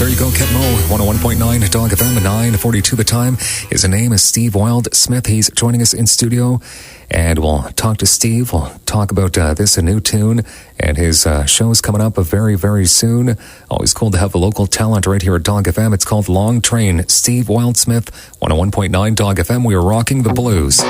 There you go, Ketmo, 101.9 Dog FM, 9:42 the time. His name is Steve Wildesmith. He's joining us in studio, and we'll talk to Steve. We'll talk about this, a new tune, and his show's coming up very, very soon. Always cool to have a local talent right here at Dog FM. It's called Long Train. Steve Wildesmith, 101.9 Dog FM. We are rocking the blues.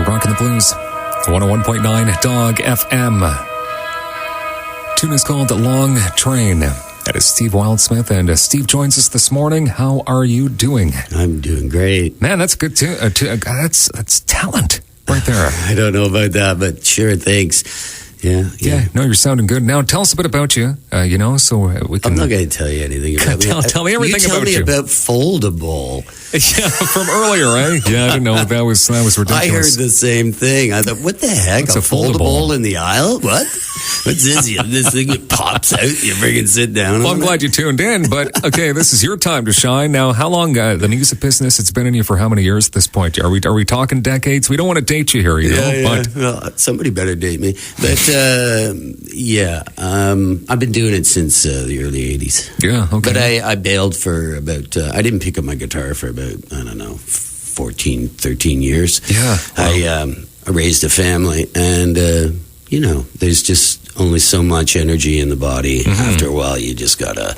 Rockin' the Blues, 101.9 Dog FM. Tune is called Long Train. That is Steve Wildesmith, and Steve joins us this morning. How are you doing? I'm doing great. Man, that's good too. That's talent right there. I don't know about that, but sure, thanks. Yeah. No, you're sounding good. Now, tell us a bit about you, so we can... I'm not going to tell you anything about me. Tell me everything about you. You tell me about foldable. Yeah, from earlier, eh? Yeah, I didn't know. That was ridiculous. I heard the same thing. I thought, what the heck? What's a foldable in the aisle? What? What's this? This thing that pops out, you freaking sit down. Well, I'm glad you tuned in, but okay, this is your time to shine. Now, how long, the music business, it's been in you for how many years at this point? Are we talking decades? We don't want to date you here, But well, somebody better date me. But I've been doing it since the early 80s. Yeah, okay. But I bailed for about, I didn't pick up my guitar for about, 14, 13 years. Yeah. Wow. I raised a family, and, there's just only so much energy in the body. After a while, you just gotta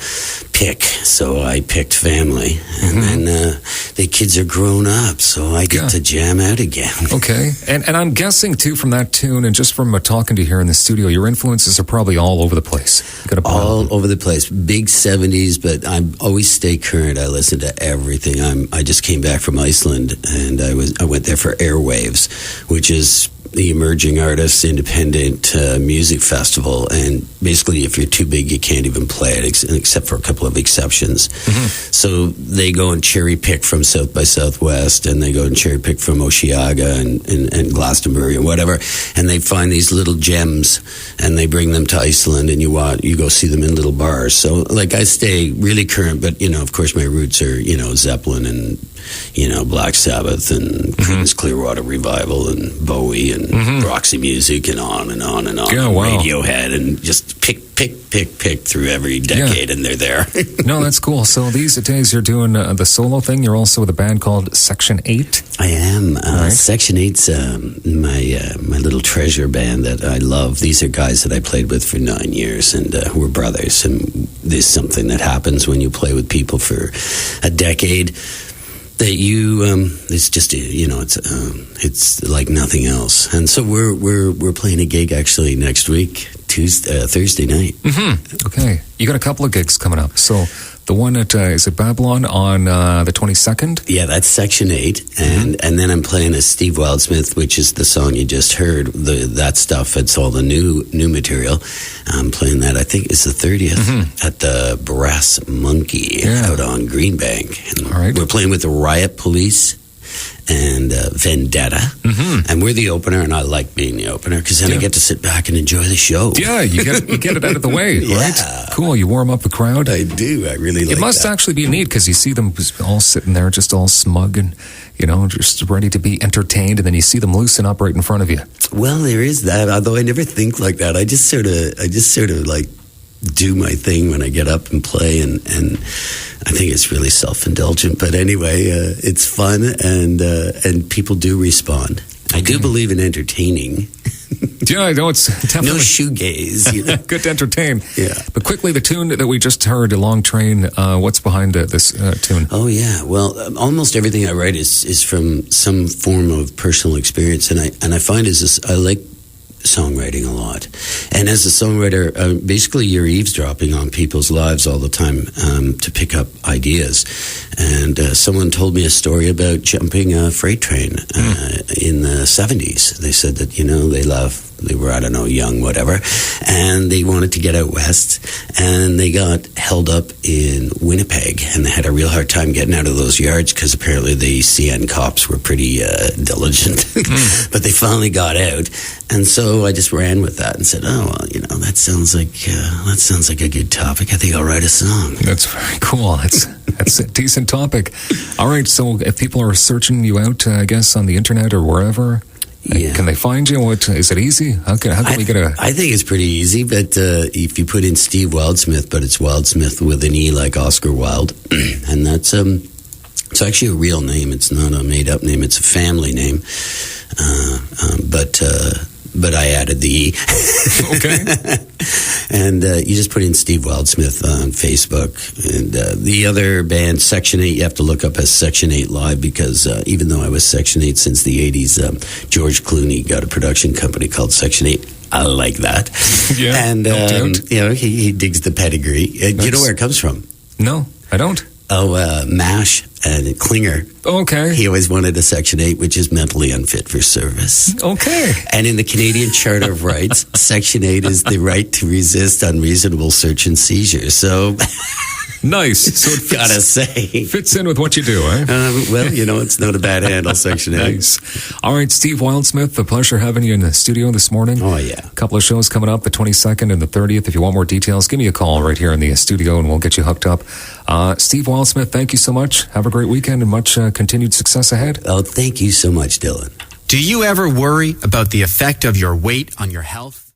pick. So I picked family, and then the kids are grown up, so I get to jam out again. Okay, and I'm guessing too from that tune, and just from talking to you here in the studio, your influences are probably all over the place. All over the place. Big 70s, but I always stay current. I listen to everything. I just came back from Iceland, and I went there for Airwaves, which is the Emerging Artists Independent Music Festival, and basically if you're too big you can't even play it except for a couple of exceptions. So they go and cherry pick from South by Southwest, and they go and cherry pick from Osheaga and Glastonbury and whatever, and they find these little gems and they bring them to Iceland, and you go see them in little bars. So like I stay really current, but of course my roots are Zeppelin and Black Sabbath and Creedence Clearwater Revival and Bowie and Roxy Music and on and on and on. Yeah, wow. Radiohead, and just pick through every decade, and they're there. No, that's cool. So these days you're doing the solo thing. You're also with a band called Section 8. I am. Right. Section 8's my little treasure band that I love. These are guys that I played with for 9 years, and we're brothers. And there's something that happens when you play with people for a decade that it's just it's like nothing else. And so we're playing a gig actually next week, Thursday night. Okay, you got a couple of gigs coming up. So the one at is it Babylon on the 22nd? Yeah, that's Section 8, and then I'm playing a Steve Wildesmith, which is the song you just heard. That stuff, it's all the new material. I'm playing that. I think it's the 30th at the Brass Monkey out on Greenbank. And all right, we're playing with the Riot Police and Vendetta, and we're the opener, and I like being the opener because then I get to sit back and enjoy the show. Yeah, you get it out of the way, right? Cool. You warm up the crowd. I do. I really like it. It must actually be neat because you see them all sitting there, just all smug and just ready to be entertained, and then you see them loosen up right in front of you. Well, there is that. Although I never think like that. I just sort of like do my thing when I get up and play, and I think it's really self-indulgent, but anyway, it's fun, and people do respond. I do believe in entertaining. Yeah, I know, it's definitely... No shoegaze. Good to entertain. Yeah. But quickly, the tune that we just heard, A Long Train, what's behind this tune? Oh, yeah. Well, almost everything I write is from some form of personal experience, and I find I like songwriting a lot. And as a songwriter, basically you're eavesdropping on people's lives all the time to pick up ideas. And someone told me a story about jumping a freight train in the 70s. They said that, they were, I don't know, young, whatever, and they wanted to get out west, and they got held up in Winnipeg, and they had a real hard time getting out of those yards because apparently the CN cops were pretty diligent. But they finally got out, and so I just ran with that and said, oh, well, that sounds like a good topic. I think I'll write a song. That's very cool. That's a decent topic. All right, so if people are searching you out, I guess, on the internet or wherever... Yeah. Can they find you? Is it easy? How can we get a... I think it's pretty easy, but if you put in Steve Wildsmith, but it's Wildsmith with an E like Oscar Wilde, and that's it's actually a real name. It's not a made-up name. It's a family name, but I added the E. Okay. And you just put in Steve Wildsmith on Facebook. And the other band, Section 8, you have to look up as Section 8 Live because even though I was Section 8 since the 80s, George Clooney got a production company called Section 8. I like that. Yeah, and he digs the pedigree. You know where it comes from? No, I don't. Oh, MASH and Klinger. Okay. He always wanted a Section 8, which is mentally unfit for service. Okay. And in the Canadian Charter of Rights, Section 8 is the right to resist unreasonable search and seizure. So... Nice. So it fits in with what you do, eh? Well, it's not a bad handle, Section 8. Nice. All right, Steve Wildsmith, a pleasure having you in the studio this morning. Oh, yeah. A couple of shows coming up, the 22nd and the 30th. If you want more details, give me a call right here in the studio and we'll get you hooked up. Steve Wildsmith, thank you so much. Have a great weekend and much continued success ahead. Oh, thank you so much, Dylan. Do you ever worry about the effect of your weight on your health?